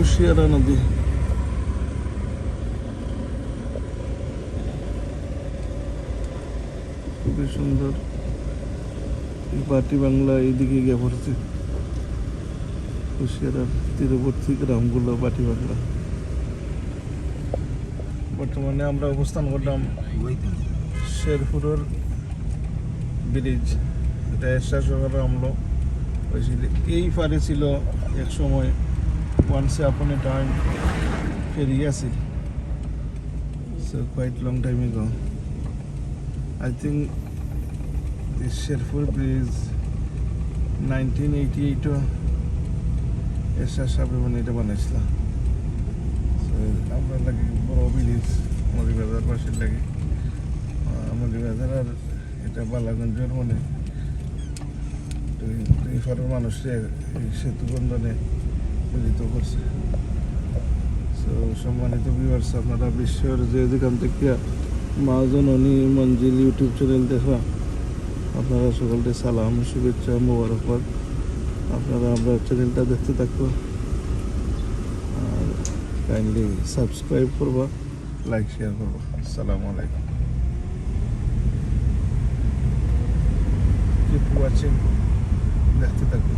কুশিয়ারা নদী। খুবই সুন্দর। বাটি বাংলা এইদিকে গিয়ে পড়ছে, কুশিয়ারার তীরবর্তী গ্রামগুলো বাটি বাংলা। বর্তমানে আমরা অবস্থান করলাম শেরপুরের ব্রিজ, এটা এরশাদ শহরে আমলো হয়েছিল। এই পারে ছিল এক সময়, ওয়ান্স আপন এ টাইম, ফেরি আছে। So quite long time ago. I think this Sherpur bridge 1988 এরশাদ সাহেব মানে এটা বানাইছিল। আমরা লাগে বড় ব্রিজ মৌলিবাজার পাশের লাগে, মৌলিবাজার আর এটা বালাগঞ্জের মানে দুই ফারের মানুষের এই সেতু বন্ধনে মিলিত করছে। সো সম্মানিত ভিউয়ার্স, আপনারা বিশ্বের যেখান থেকে মা জননী মঞ্জিল ইউটিউব চ্যানেল দেখা, আপনারা সকলকে সালাম, শুভেচ্ছা, মোবারকবাদ। আপনারা আমরা চ্যানেলটা দেখতে থাকবো আর কাইন্ডলি সাবস্ক্রাইব করবা, লাইক শেয়ার করবা। আসসালামু আলাইকুম। কিপ ওয়াচিং, দেখতে থাকবো।